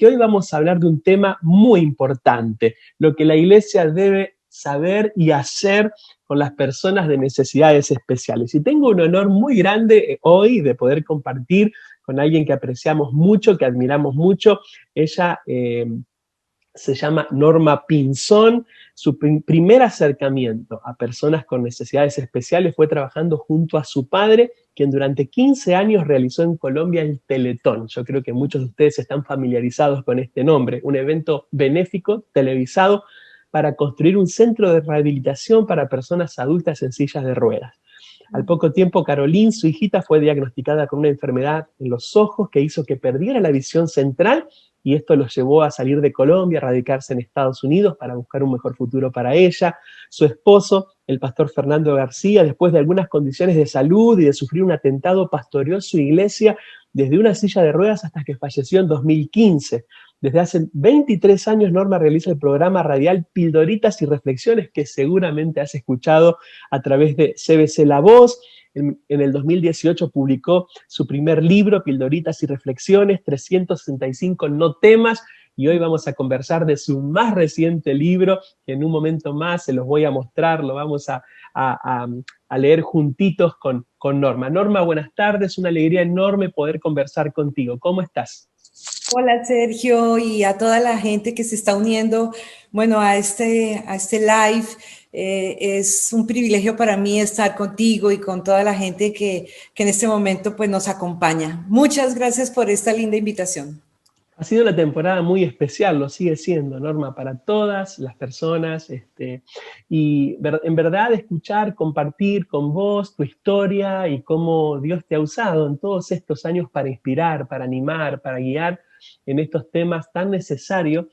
que hoy vamos a hablar de un tema muy importante, lo que la Iglesia debe saber y hacer con las personas de necesidades especiales. Y tengo un honor muy grande hoy de poder compartir con alguien que apreciamos mucho, que admiramos mucho. Ella se llama Norma Pinzón. Su primer acercamiento a personas con necesidades especiales fue trabajando junto a su padre, quien durante 15 años realizó en Colombia el Teletón. Yo creo que muchos de ustedes están familiarizados con este nombre, un evento benéfico televisado para construir un centro de rehabilitación para personas adultas en sillas de ruedas. Al poco tiempo, Caroline, su hijita, fue diagnosticada con una enfermedad en los ojos que hizo que perdiera la visión central, y esto los llevó a salir de Colombia, a radicarse en Estados Unidos para buscar un mejor futuro para ella. Su esposo, el pastor Fernando García, después de algunas condiciones de salud y de sufrir un atentado, pastoreó su iglesia desde una silla de ruedas hasta que falleció en 2015. Desde hace 23 años, Norma realiza el programa radial Pildoritas y Reflexiones, que seguramente has escuchado a través de CBC La Voz. En el 2018 publicó su primer libro, Pildoritas y Reflexiones, 365 no temas, y hoy vamos a conversar de su más reciente libro, que en un momento más se los voy a mostrar, lo vamos a leer juntitos con Norma. Norma, buenas tardes, una alegría enorme poder conversar contigo. ¿Cómo estás? Hola Sergio, y a toda la gente que se está uniendo, bueno, a este live. Es un privilegio para mí estar contigo y con toda la gente que en este momento pues nos acompaña. Muchas gracias por esta linda invitación. Ha sido una temporada muy especial, lo sigue siendo, Norma, para todas las personas, y en verdad escuchar, compartir con vos tu historia y cómo Dios te ha usado en todos estos años para inspirar, para animar, para guiar en estos temas tan necesarios.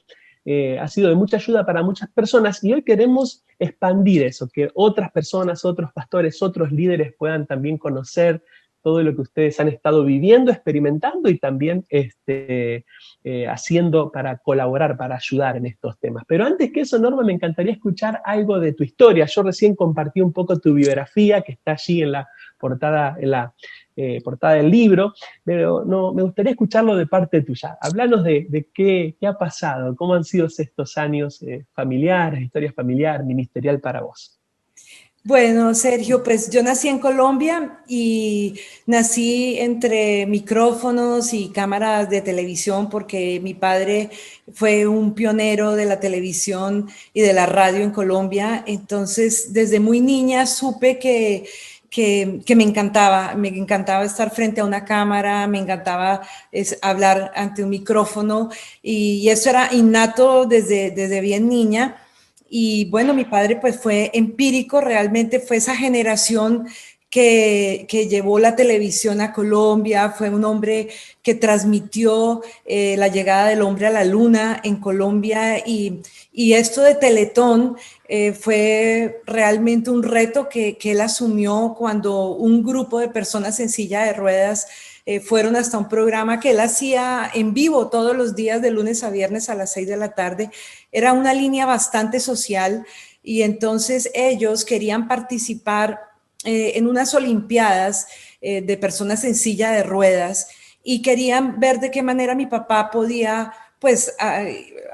Ha sido de mucha ayuda para muchas personas, y hoy queremos expandir eso, que otras personas, otros pastores, otros líderes puedan también conocer todo lo que ustedes han estado viviendo, experimentando y también haciendo para colaborar, para ayudar en estos temas. Pero antes que eso, Norma, me encantaría escuchar algo de tu historia. Yo recién compartí un poco tu biografía, que está allí en la portada, portada del libro, pero no, me gustaría escucharlo de parte tuya. Háblanos de qué ha pasado, cómo han sido estos años familiares, historia familiar, ministerial para vos. Bueno, Sergio, pues yo nací en Colombia y nací entre micrófonos y cámaras de televisión porque mi padre fue un pionero de la televisión y de la radio en Colombia. Entonces, desde muy niña supe que me encantaba estar frente a una cámara, me encantaba hablar ante un micrófono, y eso era innato desde bien niña. Y bueno, mi padre pues fue empírico, realmente fue esa generación que llevó la televisión a Colombia, fue un hombre que transmitió la llegada del hombre a la luna en Colombia, y esto de Teletón fue realmente un reto que él asumió cuando un grupo de personas en silla de ruedas fueron hasta un programa que él hacía en vivo todos los días de lunes a viernes a las 6 de la tarde. Era una línea bastante social, y entonces ellos querían participar en unas olimpiadas de personas en silla de ruedas, y querían ver de qué manera mi papá podía pues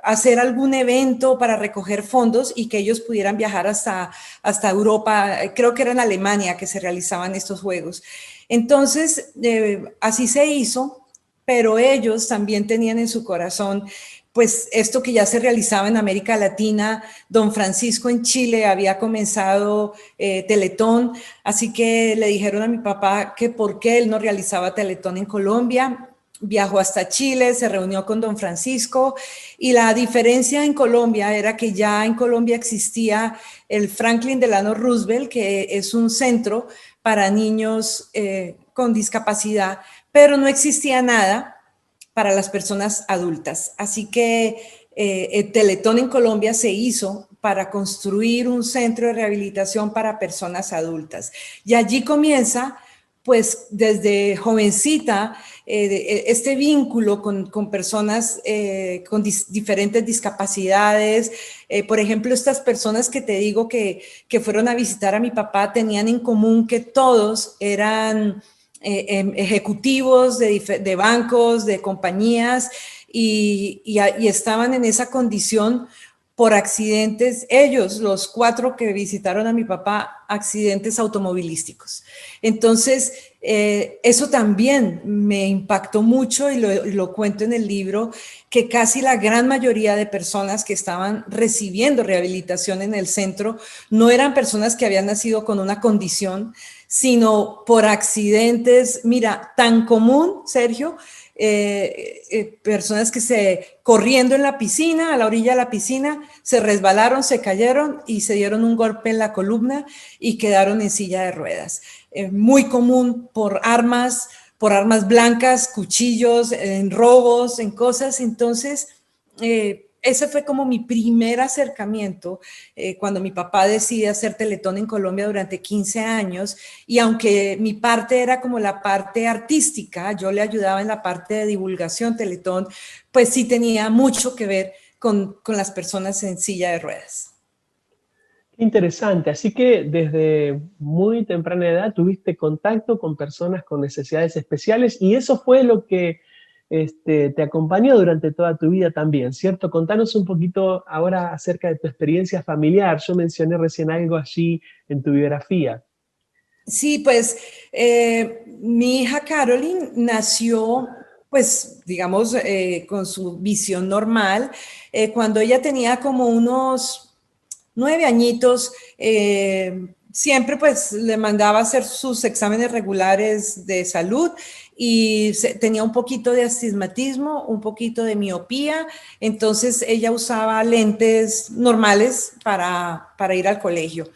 hacer algún evento para recoger fondos y que ellos pudieran viajar hasta Europa. Creo que era en Alemania que se realizaban estos juegos. Entonces, así se hizo, pero ellos también tenían en su corazón pues esto que ya se realizaba en América Latina. Don Francisco en Chile había comenzado Teletón, así que le dijeron a mi papá que por qué él no realizaba Teletón en Colombia. Viajó hasta Chile, se reunió con don Francisco, y la diferencia en Colombia era que ya en Colombia existía el Franklin Delano Roosevelt, que es un centro para niños con discapacidad, pero no existía nada para las personas adultas. Así que el Teletón en Colombia se hizo para construir un centro de rehabilitación para personas adultas. Y allí comienza, pues desde jovencita, este vínculo con personas con diferentes discapacidades. Por ejemplo, estas personas que te digo que fueron a visitar a mi papá tenían en común que todos eran ejecutivos de bancos, de compañías, y estaban en esa condición por accidentes, ellos, los 4 que visitaron a mi papá, accidentes automovilísticos. Entonces, eso también me impactó mucho y lo cuento en el libro, que casi la gran mayoría de personas que estaban recibiendo rehabilitación en el centro no eran personas que habían nacido con una condición, sino por accidentes, mira, tan común, Sergio, personas que corriendo en la piscina, a la orilla de la piscina, se resbalaron, se cayeron y se dieron un golpe en la columna y quedaron en silla de ruedas. Muy común por armas blancas, cuchillos, en robos, en cosas. Entonces, ese fue como mi primer acercamiento cuando mi papá decide hacer Teletón en Colombia durante 15 años, y aunque mi parte era como la parte artística, yo le ayudaba en la parte de divulgación Teletón, pues sí tenía mucho que ver con las personas en silla de ruedas. Interesante, así que desde muy temprana edad tuviste contacto con personas con necesidades especiales y eso fue lo que te acompañó durante toda tu vida también, ¿cierto? Contanos un poquito ahora acerca de tu experiencia familiar. Yo mencioné recién algo allí en tu biografía. Sí, pues mi hija Caroline nació, pues digamos, con su visión normal. Cuando ella tenía como unos 9 añitos, siempre pues le mandaba a hacer sus exámenes regulares de salud y tenía un poquito de astigmatismo, un poquito de miopía, entonces ella usaba lentes normales para ir al colegio.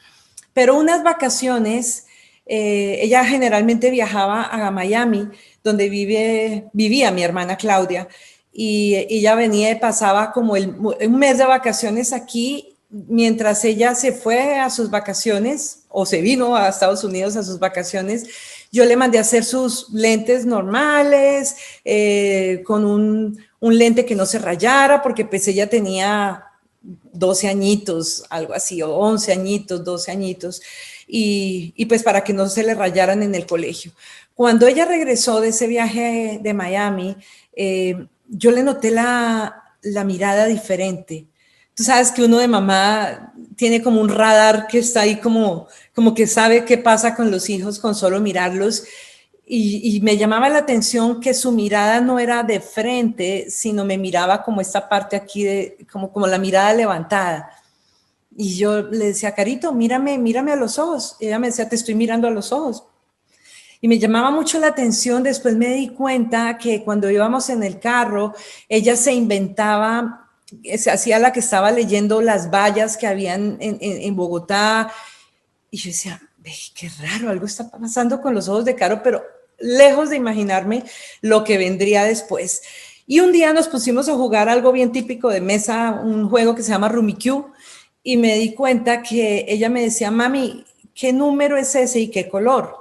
Pero unas vacaciones, ella generalmente viajaba a Miami, donde vivía mi hermana Claudia, y ella venía y pasaba como un mes de vacaciones aquí, mientras ella se fue a sus vacaciones o se vino a Estados Unidos a sus vacaciones. Yo le mandé a hacer sus lentes normales, con un lente que no se rayara, porque pues ella tenía 12 añitos, algo así, o 11 añitos, 12 añitos, y pues para que no se le rayaran en el colegio. Cuando ella regresó de ese viaje de Miami, yo le noté la mirada diferente. Tú sabes que uno de mamá tiene como un radar que está ahí como que sabe qué pasa con los hijos con solo mirarlos. Y me llamaba la atención que su mirada no era de frente, sino me miraba como esta parte aquí, como la mirada levantada. Y yo le decía, Carito, mírame a los ojos. Y ella me decía, te estoy mirando a los ojos. Y me llamaba mucho la atención. Después me di cuenta que cuando íbamos en el carro, ella se inventaba, se hacía la que estaba leyendo las vallas que habían en Bogotá. Y yo decía, qué raro, algo está pasando con los ojos de Caro, pero lejos de imaginarme lo que vendría después. Y un día nos pusimos a jugar algo bien típico de mesa, un juego que se llama Rummikub, y me di cuenta que ella me decía, mami, ¿qué número es ese y qué color?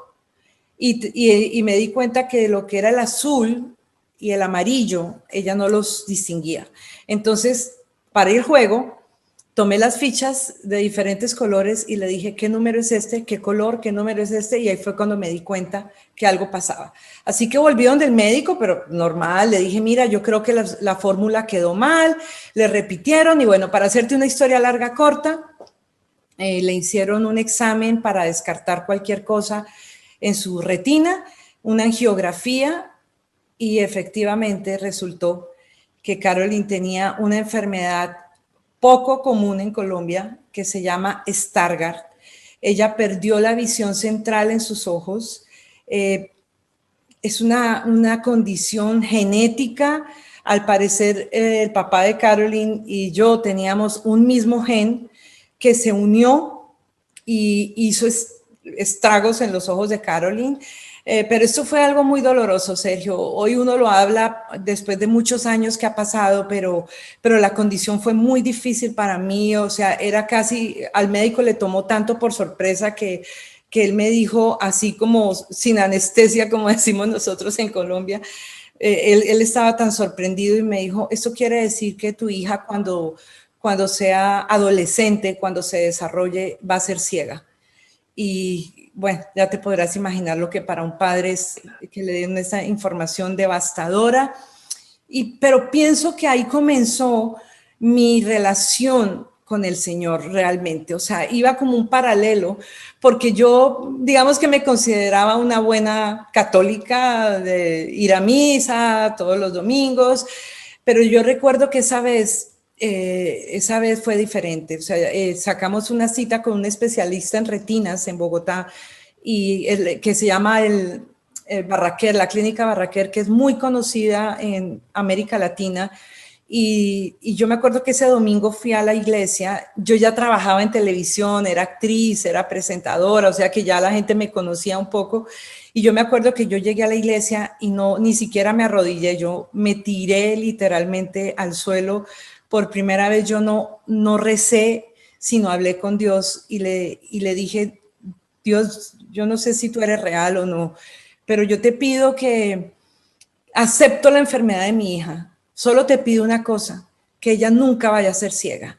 Y me di cuenta que lo que era el azul y el amarillo, ella no los distinguía. Entonces, para el juego, tomé las fichas de diferentes colores y le dije, ¿qué número es este? ¿Qué color? ¿Qué número es este? Y ahí fue cuando me di cuenta que algo pasaba. Así que volví donde el médico, pero normal, le dije, mira, yo creo que la fórmula quedó mal, le repitieron y bueno, para hacerte una historia larga, corta, le hicieron un examen para descartar cualquier cosa en su retina, una angiografía y efectivamente resultó que Caroline tenía una enfermedad poco común en Colombia que se llama Stargardt. Ella perdió la visión central en sus ojos. Es una condición genética. Al parecer, el papá de Caroline y yo teníamos un mismo gen que se unió y hizo estragos en los ojos de Caroline. Pero esto fue algo muy doloroso, Sergio. Hoy uno lo habla después de muchos años que ha pasado, pero la condición fue muy difícil para mí. O sea, era casi, al médico le tomó tanto por sorpresa que él me dijo, así como sin anestesia, como decimos nosotros en Colombia, él estaba tan sorprendido y me dijo, esto quiere decir que tu hija cuando sea adolescente, cuando se desarrolle, va a ser ciega. Y bueno, ya te podrás imaginar lo que para un padre es que le den esa información devastadora. Pero pienso que ahí comenzó mi relación con el Señor realmente, o sea, iba como un paralelo, porque yo, digamos que me consideraba una buena católica de ir a misa todos los domingos, pero yo recuerdo que esa vez fue diferente, o sea, sacamos una cita con un especialista en retinas en Bogotá, que se llama el Barraquer, la clínica Barraquer, que es muy conocida en América Latina. Y yo me acuerdo que ese domingo fui a la iglesia, yo ya trabajaba en televisión, era actriz, era presentadora, o sea que ya la gente me conocía un poco. Y yo me acuerdo que yo llegué a la iglesia y no, ni siquiera me arrodillé, yo me tiré literalmente al suelo. Por primera vez yo no recé, sino hablé con Dios y le dije, Dios, yo no sé si tú eres real o no, pero yo te pido que acepto la enfermedad de mi hija. Solo te pido una cosa, que ella nunca vaya a ser ciega.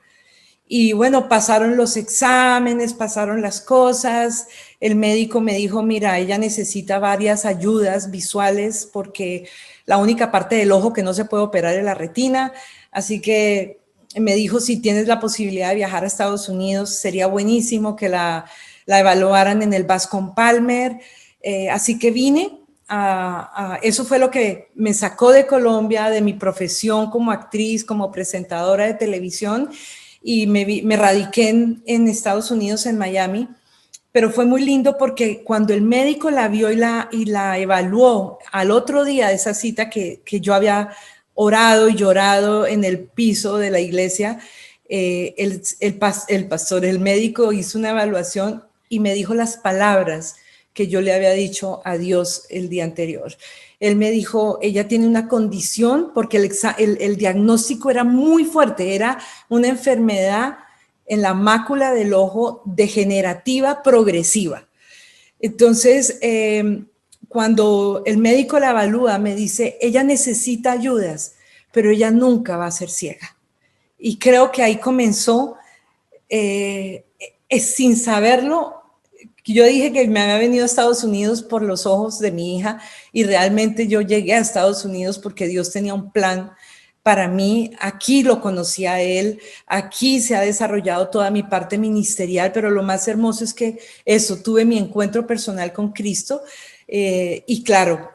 Y bueno, pasaron los exámenes, pasaron las cosas. El médico me dijo, mira, ella necesita varias ayudas visuales porque la única parte del ojo que no se puede operar es la retina. Así que me dijo, si tienes la posibilidad de viajar a Estados Unidos, sería buenísimo que la evaluaran en el Bascom Palmer. Así que vine. Eso fue lo que me sacó de Colombia, de mi profesión como actriz, como presentadora de televisión, y me radiqué en Estados Unidos, en Miami, pero fue muy lindo porque cuando el médico la vio y la evaluó al otro día de esa cita que yo había orado y llorado en el piso de la iglesia, el médico hizo una evaluación y me dijo las palabras que yo le había dicho a Dios el día anterior. Él me dijo, ella tiene una condición, porque el diagnóstico era muy fuerte, era una enfermedad en la mácula del ojo degenerativa progresiva. Entonces, cuando el médico la evalúa, me dice, ella necesita ayudas, pero ella nunca va a ser ciega. Y creo que ahí comenzó, sin saberlo, yo dije que me había venido a Estados Unidos por los ojos de mi hija y realmente yo llegué a Estados Unidos porque Dios tenía un plan para mí. Aquí lo conocí a él, aquí se ha desarrollado toda mi parte ministerial, pero lo más hermoso es que tuve mi encuentro personal con Cristo y claro,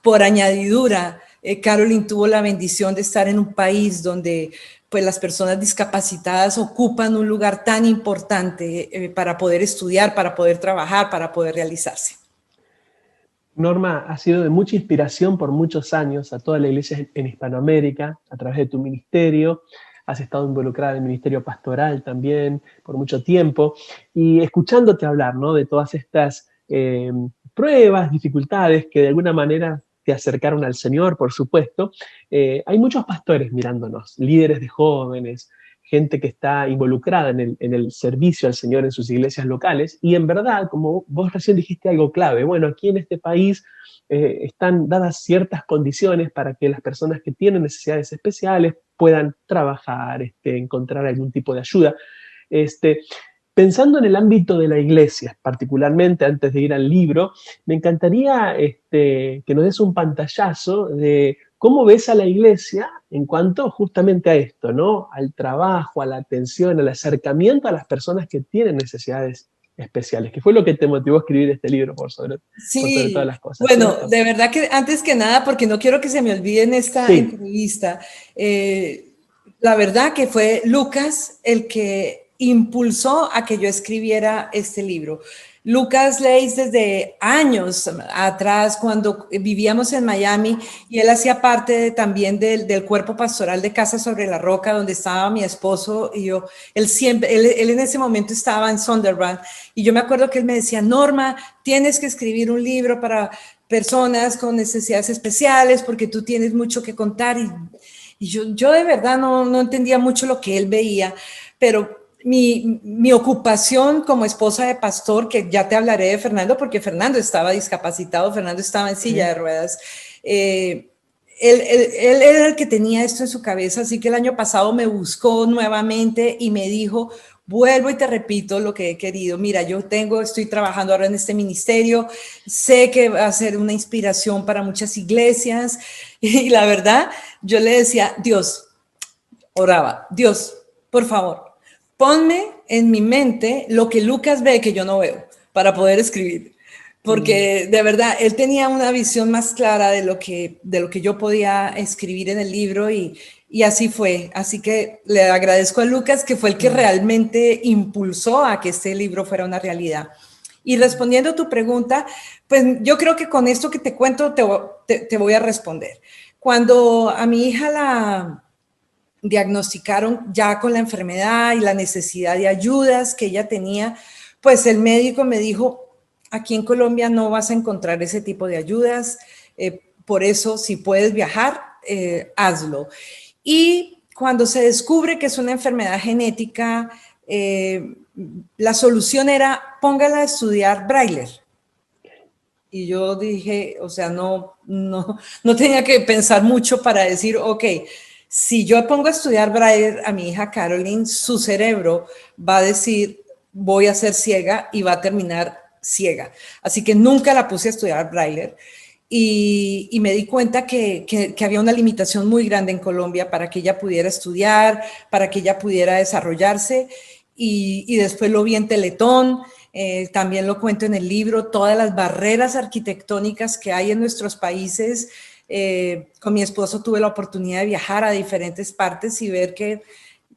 por añadidura, Caroline tuvo la bendición de estar en un país donde pues las personas discapacitadas ocupan un lugar tan importante para poder estudiar, para poder trabajar, para poder realizarse. Norma, ha sido de mucha inspiración por muchos años a toda la iglesia en Hispanoamérica, a través de tu ministerio. Has estado involucrada en el ministerio pastoral también por mucho tiempo. Y escuchándote hablar, ¿no?, de todas estas pruebas, dificultades que de alguna manera te acercaron al Señor, por supuesto, hay muchos pastores mirándonos, líderes de jóvenes, gente que está involucrada en el servicio al Señor en sus iglesias locales, y en verdad, como vos recién dijiste algo clave, bueno, aquí en este país están dadas ciertas condiciones para que las personas que tienen necesidades especiales puedan trabajar, encontrar algún tipo de ayuda. Pensando en el ámbito de la iglesia, particularmente antes de ir al libro, me encantaría que nos des un pantallazo de cómo ves a la iglesia en cuanto justamente a esto, ¿no? Al trabajo, a la atención, al acercamiento a las personas que tienen necesidades especiales, que fue lo que te motivó a escribir este libro, por sobre todas las cosas. Bueno, ¿cierto? de verdad que antes que nada, porque no quiero que se me olvide en esta entrevista, la verdad que fue Lucas el que impulsó a que yo escribiera este libro. Lucas Leis desde años atrás, cuando vivíamos en Miami, y él hacía parte también del cuerpo pastoral de Casa sobre la Roca, donde estaba mi esposo y yo. Él en ese momento estaba en Sunderland, y yo me acuerdo que él me decía, Norma, tienes que escribir un libro para personas con necesidades especiales, porque tú tienes mucho que contar, y yo de verdad no entendía mucho lo que él veía, pero mi ocupación como esposa de pastor, que ya te hablaré de Fernando, porque Fernando estaba discapacitado, Fernando estaba en silla de ruedas, él era el que tenía esto en su cabeza, así que el año pasado me buscó nuevamente y me dijo, vuelvo y te repito lo que he querido. Mira, estoy trabajando ahora en este ministerio, sé que va a ser una inspiración para muchas iglesias y la verdad, yo le decía, Dios, oraba, Dios, por favor, ponme en mi mente lo que Lucas ve que yo no veo para poder escribir. Porque de verdad, él tenía una visión más clara de lo que yo podía escribir en el libro y así fue. Así que le agradezco a Lucas, que fue el que realmente impulsó a que este libro fuera una realidad. Y respondiendo a tu pregunta, pues yo creo que con esto que te cuento te voy a responder. Cuando a mi hija la diagnosticaron ya con la enfermedad y la necesidad de ayudas que ella tenía, pues el médico me dijo, aquí en Colombia no vas a encontrar ese tipo de ayudas, por eso si puedes viajar, hazlo. Y cuando se descubre que es una enfermedad genética, la solución era póngala a estudiar Braille. Y yo dije, o sea, no tenía que pensar mucho para decir, ok, si yo pongo a estudiar Braille a mi hija Caroline, su cerebro va a decir, voy a ser ciega y va a terminar ciega. Así que nunca la puse a estudiar Braille y me di cuenta que había una limitación muy grande en Colombia para que ella pudiera estudiar, para que ella pudiera desarrollarse y después lo vi en Teletón. También lo cuento en el libro, todas las barreras arquitectónicas que hay en nuestros países. Con mi esposo tuve la oportunidad de viajar a diferentes partes y ver que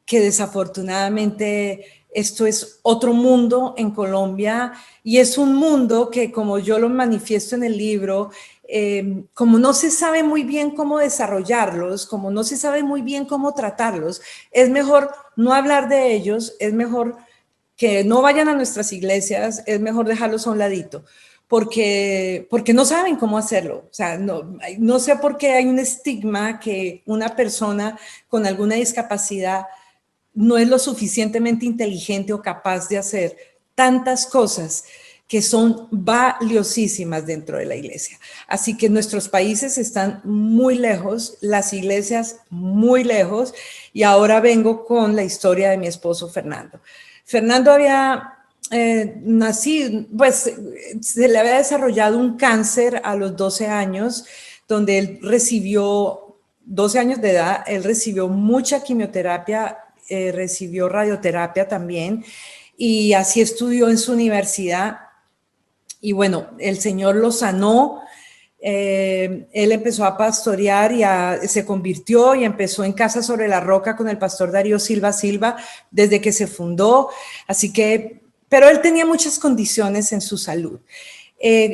desafortunadamente esto es otro mundo en Colombia y es un mundo que, como yo lo manifiesto en el libro, como no se sabe muy bien cómo desarrollarlos, como no se sabe muy bien cómo tratarlos, es mejor no hablar de ellos, es mejor que no vayan a nuestras iglesias, es mejor dejarlos a un ladito, porque no saben cómo hacerlo. O sea, no sé por qué hay un estigma que una persona con alguna discapacidad no es lo suficientemente inteligente o capaz de hacer tantas cosas que son valiosísimas dentro de la iglesia. Así que nuestros países están muy lejos, las iglesias muy lejos, y ahora vengo con la historia de mi esposo Fernando. Fernando había nacido, pues se le había desarrollado un cáncer a los 12 años, donde él recibió, 12 años de edad, él recibió mucha quimioterapia, recibió radioterapia también, y así estudió en su universidad. Y bueno, el Señor lo sanó. Él empezó a pastorear y se convirtió y empezó en Casa sobre la Roca con el pastor Darío Silva Silva desde que se fundó. Así que, pero él tenía muchas condiciones en su salud.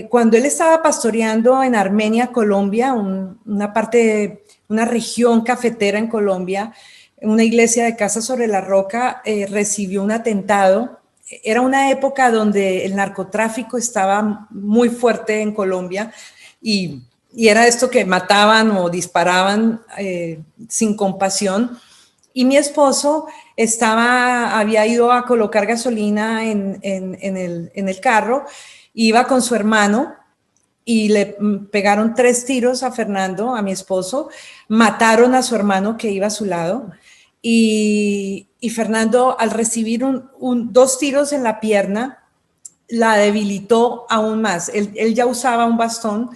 Cuando él estaba pastoreando en Armenia, Colombia, una región cafetera en Colombia, una iglesia de Casa sobre la Roca, recibió un atentado. Era una época donde el narcotráfico estaba muy fuerte en Colombia y era esto que mataban o disparaban sin compasión. Y mi esposo había ido a colocar gasolina en el carro, iba con su hermano y le pegaron 3 tiros a Fernando, a mi esposo, mataron a su hermano que iba a su lado. Y Fernando, al recibir 2 tiros en la pierna, la debilitó aún más. Él ya usaba un bastón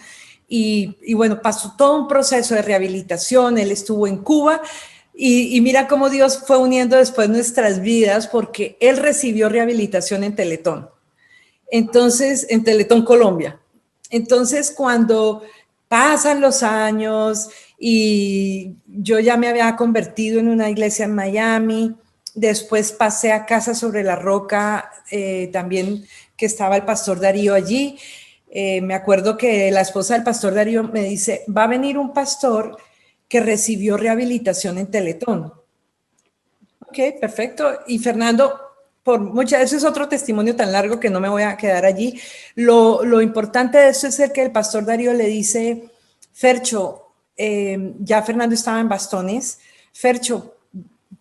y bueno, pasó todo un proceso de rehabilitación. Él estuvo en Cuba y mira cómo Dios fue uniendo después nuestras vidas, porque él recibió rehabilitación en Teletón. Entonces, en Teletón Colombia. Entonces, cuando pasan los años y yo ya me había convertido en una iglesia en Miami, después pasé a Casa sobre la Roca, también que estaba el pastor Darío allí. Me acuerdo que la esposa del pastor Darío me dice, va a venir un pastor que recibió rehabilitación en Teletón. Ok, perfecto. Y Fernando, ese es otro testimonio tan largo que no me voy a quedar allí. Lo importante de eso es el que el pastor Darío le dice, Fercho, ya Fernando estaba en bastones, Fercho,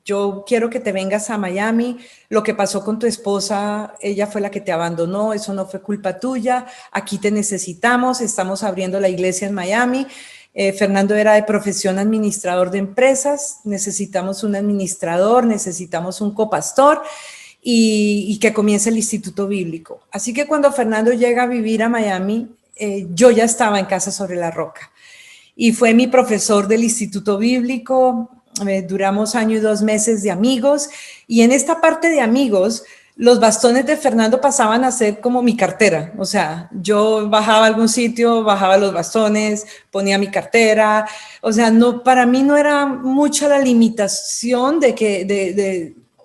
yo quiero que te vengas a Miami, lo que pasó con tu esposa, ella fue la que te abandonó, eso no fue culpa tuya, aquí te necesitamos, estamos abriendo la iglesia en Miami. Fernando era de profesión administrador de empresas, necesitamos un administrador, necesitamos un copastor y que comience el Instituto Bíblico. Así que cuando Fernando llega a vivir a Miami, yo ya estaba en Casa sobre la Roca y fue mi profesor del Instituto Bíblico. Duramos 1 año y 2 meses de amigos, y en esta parte de amigos los bastones de Fernando pasaban a ser como mi cartera. O sea, yo bajaba a algún sitio, bajaba los bastones, ponía mi cartera. O sea, no, para mí no era mucha la limitación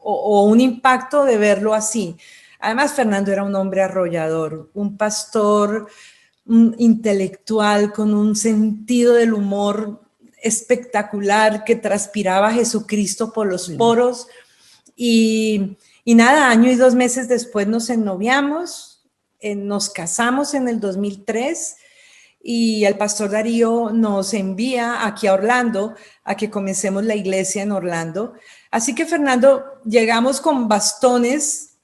o un impacto de verlo así. Además, Fernando era un hombre arrollador, un pastor, un intelectual con un sentido del humor espectacular, que transpiraba a Jesucristo por los poros. Y nada, 1 año y 2 meses después nos ennoviamos, nos casamos en el 2003, y el pastor Darío nos envía aquí a Orlando a que comencemos la iglesia en Orlando. Así que Fernando, llegamos con bastones,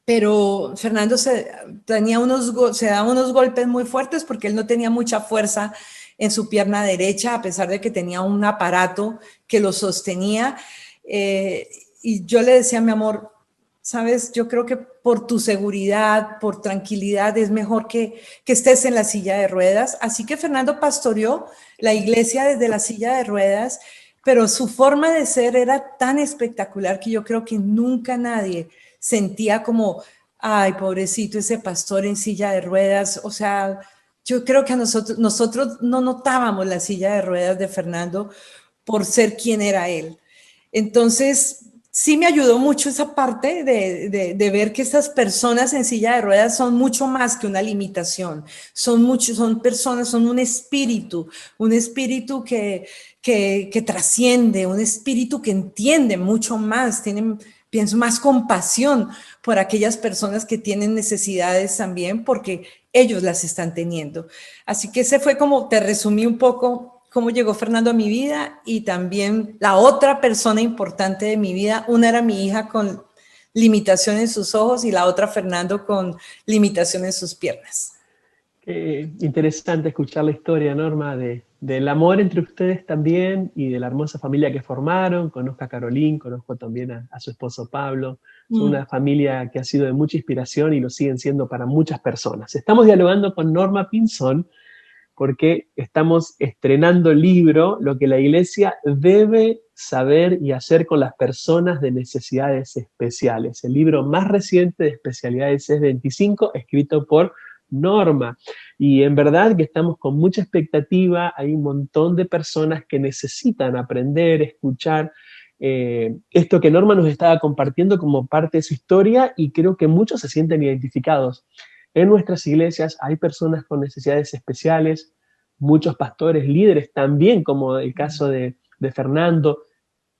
pero Fernando se daba unos golpes muy fuertes porque él no tenía mucha fuerza en su pierna derecha, a pesar de que tenía un aparato que lo sostenía. Y yo le decía, mi amor, sabes, yo creo que por tu seguridad, por tranquilidad, es mejor que estés en la silla de ruedas. Así que Fernando pastoreó la iglesia desde la silla de ruedas, pero su forma de ser era tan espectacular que yo creo que nunca nadie sentía como, ay, pobrecito ese pastor en silla de ruedas. O sea, yo creo que nosotros no notábamos la silla de ruedas de Fernando por ser quien era él. Entonces, sí me ayudó mucho esa parte de ver que estas personas en silla de ruedas son mucho más que una limitación, son personas, son un espíritu que trasciende, un espíritu que entiende mucho más, pienso, más compasión por aquellas personas que tienen necesidades también, porque ellos las están teniendo. Así que ese fue como, te resumí un poco cómo llegó Fernando a mi vida, y también la otra persona importante de mi vida. Una era mi hija con limitación en sus ojos y la otra Fernando con limitación en sus piernas. Interesante escuchar la historia, Norma, del amor entre ustedes también y de la hermosa familia que formaron. Conozco a Carolín, conozco también a su esposo Pablo. Son una familia que ha sido de mucha inspiración y lo siguen siendo para muchas personas. Estamos dialogando con Norma Pinzón porque estamos estrenando el libro, Lo que la Iglesia debe saber y hacer con las personas de necesidades especiales. El libro más reciente de especialidades es 25, escrito por Norma. Y en verdad que estamos con mucha expectativa. Hay un montón de personas que necesitan aprender, escuchar esto que Norma nos estaba compartiendo como parte de su historia, y creo que muchos se sienten identificados. En nuestras iglesias hay personas con necesidades especiales, muchos pastores líderes también, como el caso de Fernando,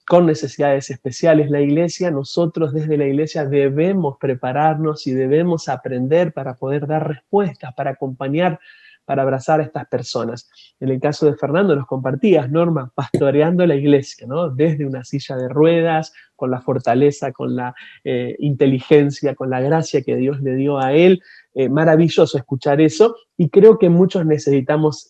con necesidades especiales. La iglesia, nosotros desde la iglesia debemos prepararnos y debemos aprender para poder dar respuestas, para acompañar, para abrazar a estas personas. En el caso de Fernando nos compartías, Norma, pastoreando la iglesia, ¿no? Desde una silla de ruedas, con la fortaleza, con la inteligencia, con la gracia que Dios le dio a él. Maravilloso escuchar eso, y creo que muchos necesitamos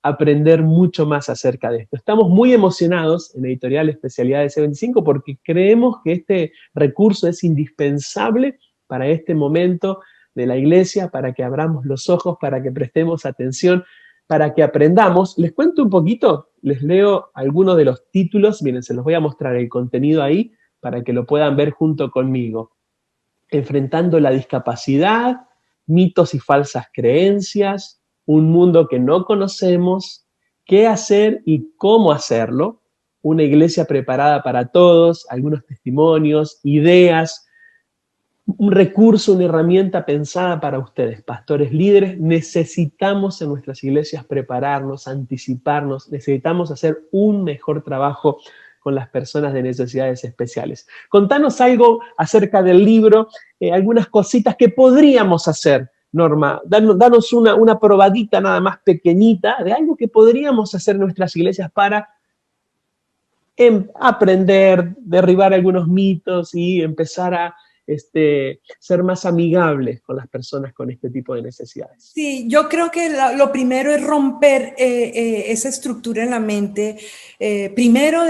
aprender mucho más acerca de esto. Estamos muy emocionados en Editorial Especialidades C25 porque creemos que este recurso es indispensable para este momento de la iglesia, para que abramos los ojos, para que prestemos atención, para que aprendamos. Les cuento un poquito, les leo algunos de los títulos. Miren, se los voy a mostrar el contenido ahí para que lo puedan ver junto conmigo. Enfrentando la discapacidad, mitos y falsas creencias, un mundo que no conocemos, qué hacer y cómo hacerlo, una iglesia preparada para todos, algunos testimonios, ideas, un recurso, una herramienta pensada para ustedes, pastores líderes. Necesitamos en nuestras iglesias prepararnos, anticiparnos, necesitamos hacer un mejor trabajo con las personas de necesidades especiales. Contanos algo acerca del libro, algunas cositas que podríamos hacer, Norma. Danos una probadita nada más pequeñita de algo que podríamos hacer en nuestras iglesias para aprender, derribar algunos mitos y empezar a ser más amigables con las personas con este tipo de necesidades? Sí, yo creo que lo primero es romper esa estructura en la mente. Primero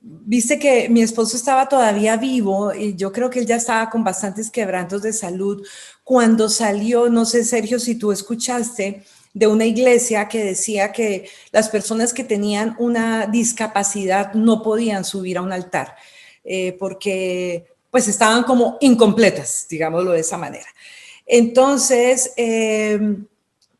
viste que mi esposo estaba todavía vivo y yo creo que él ya estaba con bastantes quebrantos de salud. Cuando salió, no sé, Sergio, si tú escuchaste de una iglesia que decía que las personas que tenían una discapacidad no podían subir a un altar porque pues estaban como incompletas, digámoslo de esa manera. Entonces,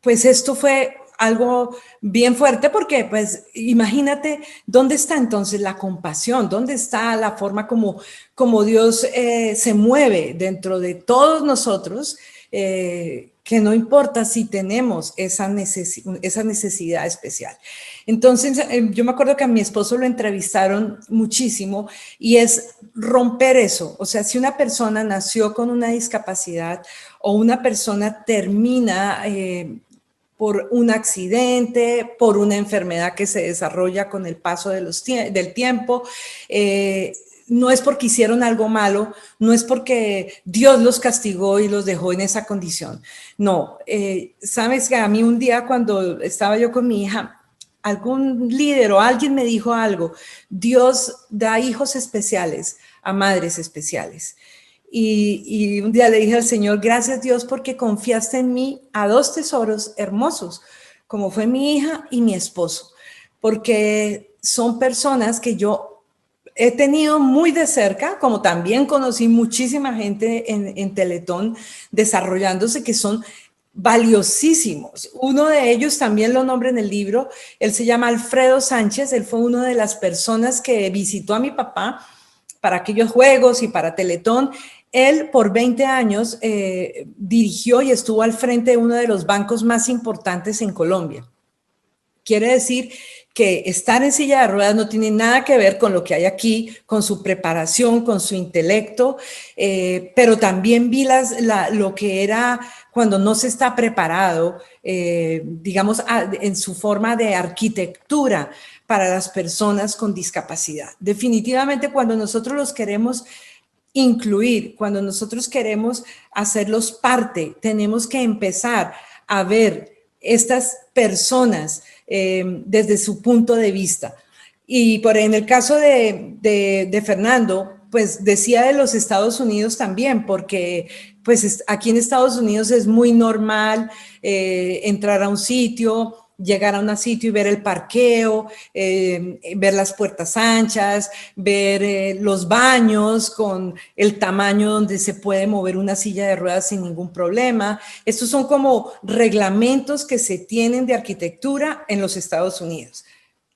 pues esto fue algo bien fuerte porque, pues, imagínate, ¿dónde está entonces la compasión? ¿Dónde está la forma como Dios se mueve dentro de todos nosotros? Que no importa si tenemos esa necesidad especial. Entonces, yo me acuerdo que a mi esposo lo entrevistaron muchísimo y es romper eso. O sea, si una persona nació con una discapacidad o una persona termina por un accidente, por una enfermedad que se desarrolla con el paso del tiempo, no es porque hicieron algo malo, no es porque Dios los castigó y los dejó en esa condición. No, sabes que a mí un día cuando estaba yo con mi hija, algún líder o alguien me dijo algo, Dios da hijos especiales a madres especiales. Y un día le dije al Señor, gracias Dios porque confiaste en mí a dos tesoros hermosos, como fue mi hija y mi esposo, porque son personas que yo he tenido muy de cerca, como también conocí muchísima gente en Teletón desarrollándose que son valiosísimos. Uno de ellos también lo nombra en el libro, él se llama Alfredo Sánchez, él fue una de las personas que visitó a mi papá para aquellos juegos y para Teletón. Él por 20 años dirigió y estuvo al frente de uno de los bancos más importantes en Colombia. Quiere decir que estar en silla de ruedas no tiene nada que ver con lo que hay aquí, con su preparación, con su intelecto, pero también vi lo que era cuando no se está preparado, digamos, en su forma de arquitectura para las personas con discapacidad. Definitivamente cuando nosotros los queremos incluir, cuando nosotros queremos hacerlos parte, tenemos que empezar a ver estas personas desde su punto de vista. Y en el caso de Fernando, pues decía de los Estados Unidos también, porque pues aquí en Estados Unidos es muy normal entrar a un sitio, llegar a un sitio y ver el parqueo, ver las puertas anchas, ver los baños con el tamaño donde se puede mover una silla de ruedas sin ningún problema. Estos son como reglamentos que se tienen de arquitectura en los Estados Unidos.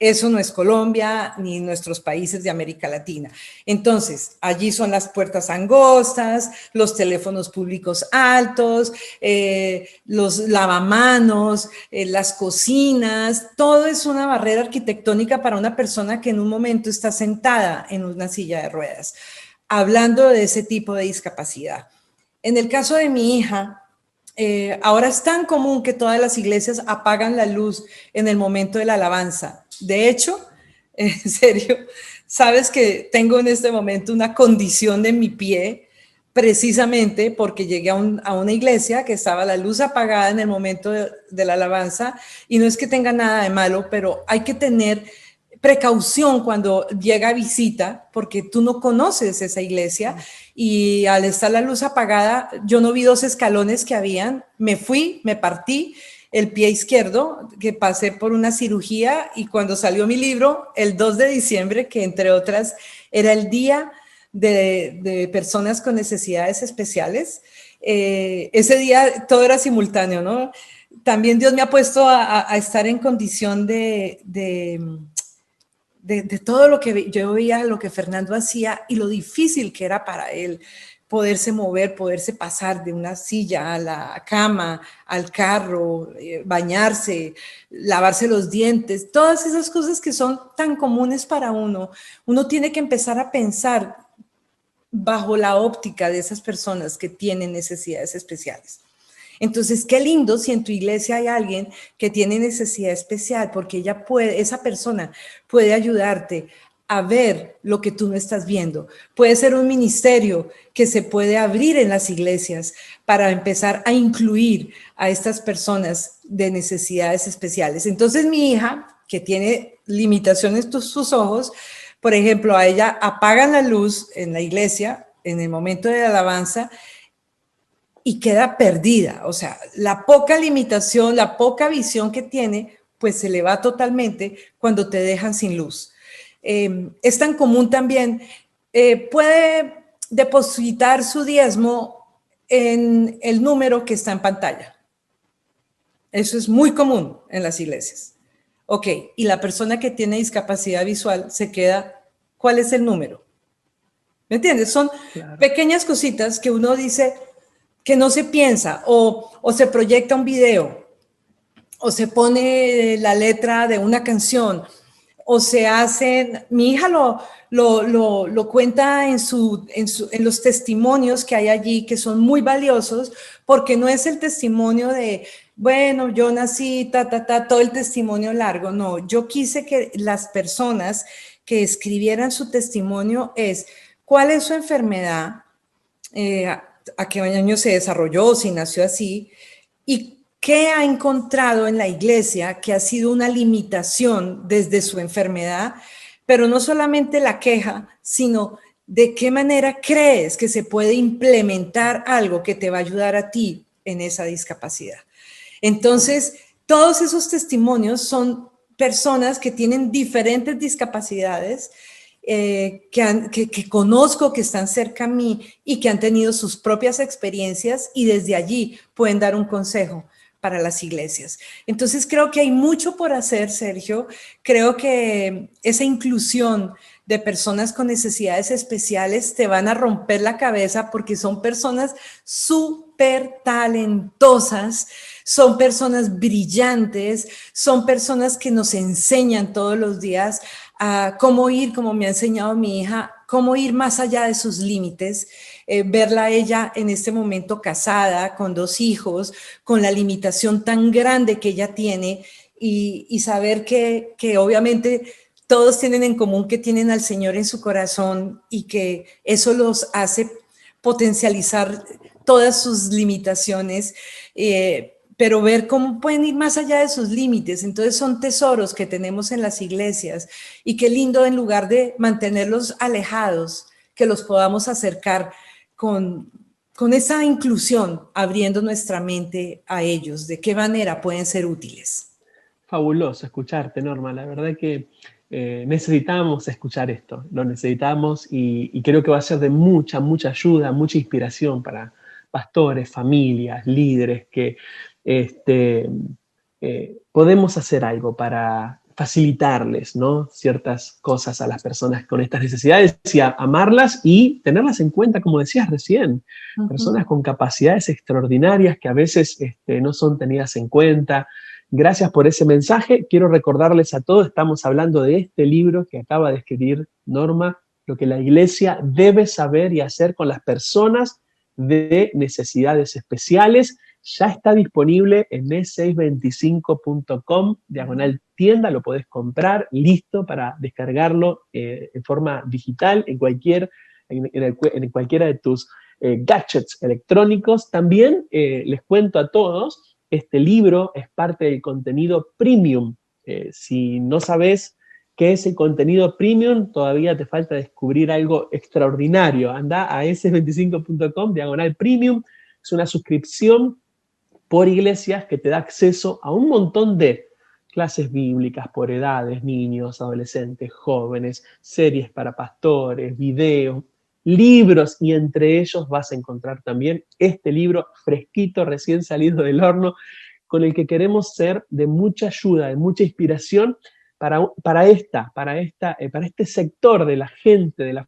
Eso no es Colombia ni nuestros países de América Latina. Entonces, allí son las puertas angostas, los teléfonos públicos altos, los lavamanos, las cocinas, todo es una barrera arquitectónica para una persona que en un momento está sentada en una silla de ruedas, hablando de ese tipo de discapacidad. En el caso de mi hija, ahora es tan común que todas las iglesias apagan la luz en el momento de la alabanza. De hecho, en serio, sabes que tengo en este momento una condición de mi pie, precisamente porque llegué a una iglesia que estaba la luz apagada en el momento de la alabanza, y no es que tenga nada de malo, pero hay que tener precaución cuando llega visita, porque tú no conoces esa iglesia y al estar la luz apagada, yo no vi 2 escalones que habían, me fui, me partí el pie izquierdo, que pasé por una cirugía y cuando salió mi libro, el 2 de diciembre, que entre otras era el día de personas con necesidades especiales, ese día todo era simultáneo, ¿no? También Dios me ha puesto a estar en condición de todo lo que yo veía, lo que Fernando hacía y lo difícil que era para él poderse mover, poderse pasar de una silla a la cama, al carro, bañarse, lavarse los dientes, todas esas cosas que son tan comunes para uno. Uno tiene que empezar a pensar bajo la óptica de esas personas que tienen necesidades especiales. Entonces, qué lindo si en tu iglesia hay alguien que tiene necesidad especial, porque esa persona puede ayudarte a ver lo que tú no estás viendo. Puede ser un ministerio que se puede abrir en las iglesias para empezar a incluir a estas personas de necesidades especiales. Entonces mi hija, que tiene limitaciones en sus ojos, por ejemplo, a ella apagan la luz en la iglesia en el momento de la alabanza y queda perdida. O sea, la poca limitación, la poca visión que tiene, pues se le va totalmente cuando te dejan sin luz. Es tan común también, puede depositar su diezmo en el número que está en pantalla. Eso es muy común en las iglesias. Ok, y la persona que tiene discapacidad visual se queda, ¿cuál es el número? ¿Me entiendes? Son pequeñas cositas que uno dice que no se piensa, o se proyecta un video, o se pone la letra de una canción, o se hacen, mi hija lo cuenta en los testimonios que hay allí, que son muy valiosos, porque no es el testimonio de, bueno, yo nací, todo el testimonio largo, no, yo quise que las personas que escribieran su testimonio es, ¿cuál es su enfermedad? A qué año se desarrolló, si nació así, y qué ha encontrado en la iglesia que ha sido una limitación desde su enfermedad, pero no solamente la queja, sino de qué manera crees que se puede implementar algo que te va a ayudar a ti en esa discapacidad. Entonces, todos esos testimonios son personas que tienen diferentes discapacidades, que conozco, que están cerca a mí y que han tenido sus propias experiencias y desde allí pueden dar un consejo para las iglesias. Entonces creo que hay mucho por hacer, Sergio. Creo que esa inclusión de personas con necesidades especiales te van a romper la cabeza porque son personas súper talentosas, son personas brillantes, son personas que nos enseñan todos los días a cómo ir, como me ha enseñado mi hija, cómo ir más allá de sus límites, verla a ella en este momento casada, con 2 hijos, con la limitación tan grande que ella tiene y saber que obviamente todos tienen en común que tienen al Señor en su corazón y que eso los hace potencializar todas sus limitaciones, pero ver cómo pueden ir más allá de sus límites. Entonces son tesoros que tenemos en las iglesias y qué lindo, en lugar de mantenerlos alejados, que los podamos acercar con esa inclusión, abriendo nuestra mente a ellos, de qué manera pueden ser útiles. Fabuloso escucharte, Norma. La verdad que necesitamos escuchar esto, lo necesitamos y creo que va a ser de mucha, mucha ayuda, mucha inspiración para pastores, familias, líderes, que podemos hacer algo para facilitarles, ¿no?, ciertas cosas a las personas con estas necesidades y amarlas y tenerlas en cuenta, como decías recién, personas con capacidades extraordinarias que a veces no son tenidas en cuenta. Gracias por ese mensaje. Quiero recordarles a todos, estamos hablando de este libro que acaba de escribir Norma, lo que la iglesia debe saber y hacer con las personas de necesidades especiales. Ya está disponible en e625.com/tienda, lo podés comprar, listo para descargarlo en forma digital en cualquiera de tus gadgets electrónicos. También les cuento a todos, este libro es parte del contenido premium. Si no sabes qué es el contenido premium, todavía te falta descubrir algo extraordinario. Anda a e625.com/premium. Es una suscripción por iglesias que te da acceso a un montón de clases bíblicas por edades, niños, adolescentes, jóvenes, series para pastores, videos, libros, y entre ellos vas a encontrar también este libro fresquito, recién salido del horno, con el que queremos ser de mucha ayuda, de mucha inspiración para este sector de la gente, de las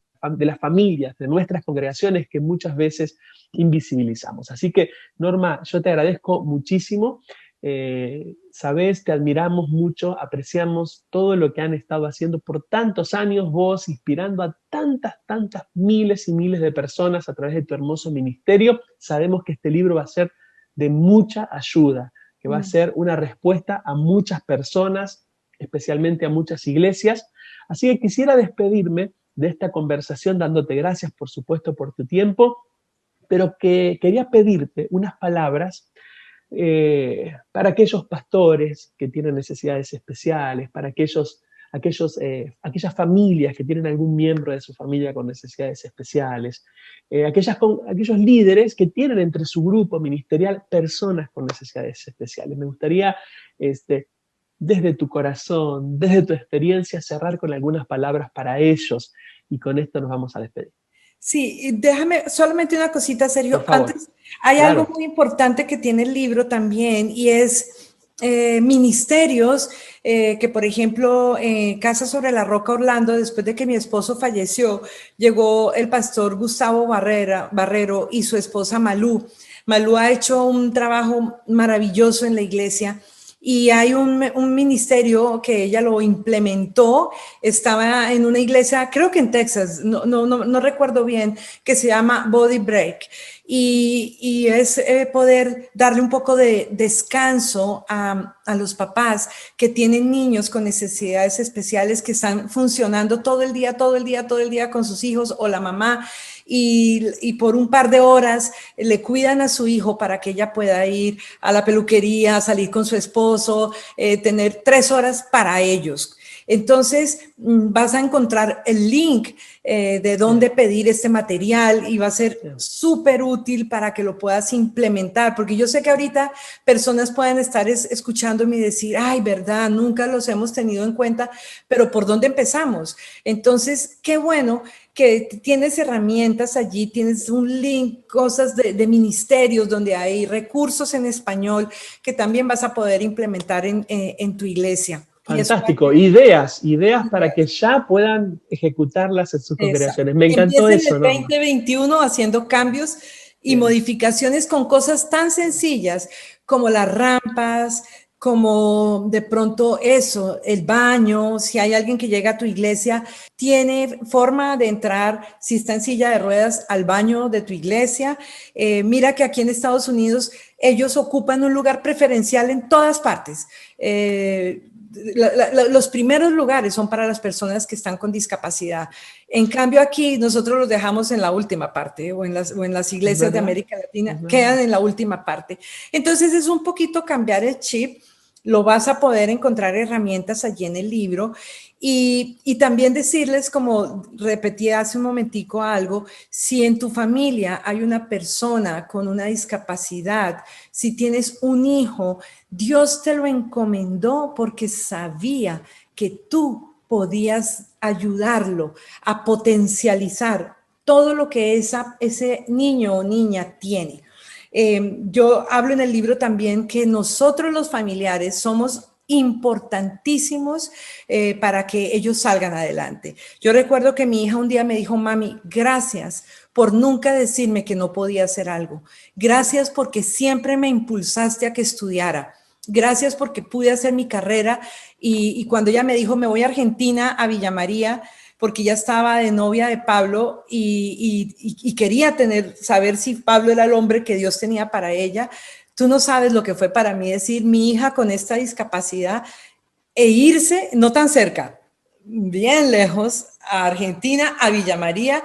familias, de nuestras congregaciones que muchas veces invisibilizamos. Así que, Norma, yo te agradezco muchísimo. Sabés, te admiramos mucho, apreciamos todo lo que han estado haciendo por tantos años, vos inspirando a tantas miles y miles de personas a través de tu hermoso ministerio. Sabemos que este libro va a ser de mucha ayuda, que va a ser una respuesta a muchas personas, especialmente a muchas iglesias. Así que quisiera despedirme de esta conversación dándote gracias, por supuesto, por tu tiempo, pero que quería pedirte unas palabras para aquellos pastores que tienen necesidades especiales, para aquellas familias que tienen algún miembro de su familia con necesidades especiales, aquellos líderes que tienen entre su grupo ministerial personas con necesidades especiales. Me gustaría, desde tu corazón, desde tu experiencia, cerrar con algunas palabras para ellos, y con esto nos vamos a despedir. Sí, déjame solamente una cosita, Por Sergio. favor. Antes, hay algo Claro. muy importante que tiene el libro también y es ministerios que, por ejemplo, Casa sobre la Roca Orlando, después de que mi esposo falleció, llegó el pastor Gustavo Barrero y su esposa Malú. Malú ha hecho un trabajo maravilloso en la iglesia. Y hay un ministerio que ella lo implementó, estaba en una iglesia, creo que en Texas, no recuerdo bien, que se llama Body Break. Y es poder darle un poco de descanso a los papás que tienen niños con necesidades especiales que están funcionando todo el día con sus hijos o la mamá. Y por un par de horas le cuidan a su hijo para que ella pueda ir a la peluquería, salir con su esposo, tener 3 horas para ellos. Entonces vas a encontrar el link de dónde pedir este material y va a ser súper útil para que lo puedas implementar, porque yo sé que ahorita personas pueden estar escuchándome y decir, ay, verdad, nunca los hemos tenido en cuenta, pero ¿por dónde empezamos? Entonces, qué bueno que tienes herramientas allí, tienes un link, cosas de ministerios donde hay recursos en español que también vas a poder implementar en tu iglesia. Fantástico, ideas para que ya puedan ejecutarlas en sus Exacto. congregaciones. Me encantó Empiecen eso, el Norma. 2021 haciendo cambios y Bien. modificaciones con cosas tan sencillas como las rampas, como de pronto eso, el baño, si hay alguien que llega a tu iglesia, tiene forma de entrar, si está en silla de ruedas, al baño de tu iglesia. Mira que aquí en Estados Unidos ellos ocupan un lugar preferencial en todas partes. Los primeros lugares son para las personas que están con discapacidad. En cambio aquí nosotros los dejamos en la última parte o en las ¿Es iglesias de verdad? América Latina, ¿Es verdad? quedan en la última parte. Entonces es un poquito cambiar el chip, lo vas a poder encontrar herramientas allí en el libro y también decirles, como repetí hace un momentico algo, si en tu familia hay una persona con una discapacidad, si tienes un hijo, Dios te lo encomendó porque sabía que tú podías ayudarlo a potencializar todo lo que ese niño o niña tiene. Yo hablo en el libro también que nosotros los familiares somos importantísimos para que ellos salgan adelante. Yo recuerdo que mi hija un día me dijo, mami, gracias por nunca decirme que no podía hacer algo. Gracias porque siempre me impulsaste a que estudiara. Gracias porque pude hacer mi carrera y cuando ella me dijo, me voy a Argentina, a Villa María, porque ya estaba de novia de Pablo y quería saber si Pablo era el hombre que Dios tenía para ella. Tú no sabes lo que fue para mí decir, mi hija con esta discapacidad e irse, no tan cerca, bien lejos, a Argentina, a Villa María.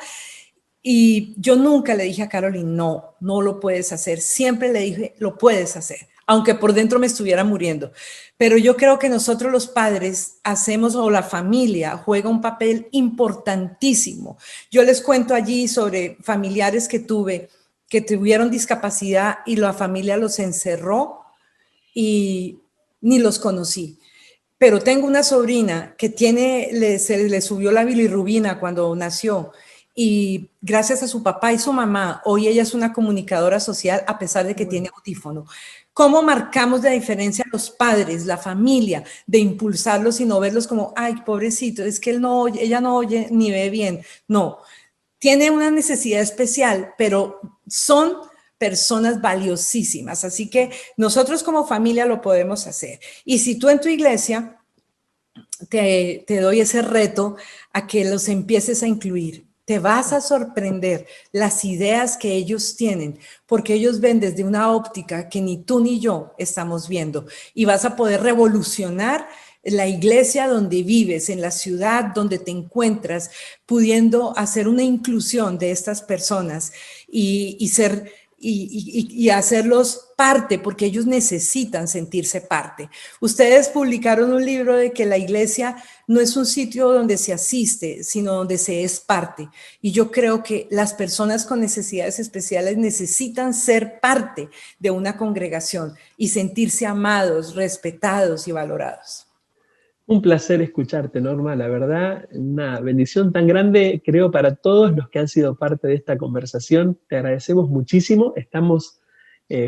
Y yo nunca le dije a Caroline, no lo puedes hacer. Siempre le dije, lo puedes hacer, aunque por dentro me estuviera muriendo. Pero yo creo que nosotros los padres hacemos, o la familia juega un papel importantísimo. Yo les cuento allí sobre familiares que tuve que tuvieron discapacidad y la familia los encerró y ni los conocí. Pero tengo una sobrina que se le subió la bilirrubina cuando nació y gracias a su papá y su mamá, hoy ella es una comunicadora social a pesar de que tiene audífono. ¿Cómo marcamos la diferencia a los padres, la familia, de impulsarlos y no verlos como, ay, pobrecito, es que él no oye, ella no oye ni ve bien? No, tiene una necesidad especial, pero son personas valiosísimas. Así que nosotros como familia lo podemos hacer. Y si tú en tu iglesia te doy ese reto a que los empieces a incluir. Te vas a sorprender las ideas que ellos tienen, porque ellos ven desde una óptica que ni tú ni yo estamos viendo y vas a poder revolucionar la iglesia donde vives, en la ciudad donde te encuentras, pudiendo hacer una inclusión de estas personas y ser y hacerlos parte, porque ellos necesitan sentirse parte. Ustedes publicaron un libro de que la iglesia no es un sitio donde se asiste, sino donde se es parte. Y yo creo que las personas con necesidades especiales necesitan ser parte de una congregación y sentirse amados, respetados y valorados. Un placer escucharte, Norma, la verdad, una bendición tan grande, creo, para todos los que han sido parte de esta conversación. Te agradecemos muchísimo, estamos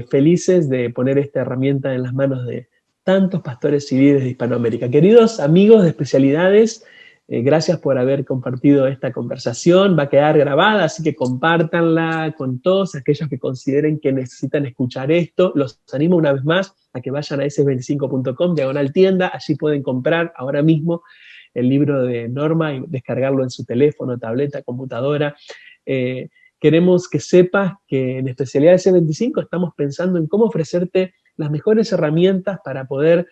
felices de poner esta herramienta en las manos de tantos pastores y líderes de Hispanoamérica. Queridos amigos de especialidades, gracias por haber compartido esta conversación, va a quedar grabada, así que compártanla con todos aquellos que consideren que necesitan escuchar esto. Los animo una vez más a que vayan a ss25.com/tienda, allí pueden comprar ahora mismo el libro de Norma y descargarlo en su teléfono, tableta, computadora. Queremos que sepas que en Especialidad S25 estamos pensando en cómo ofrecerte las mejores herramientas para poder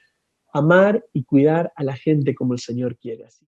amar y cuidar a la gente como el Señor quiere. Así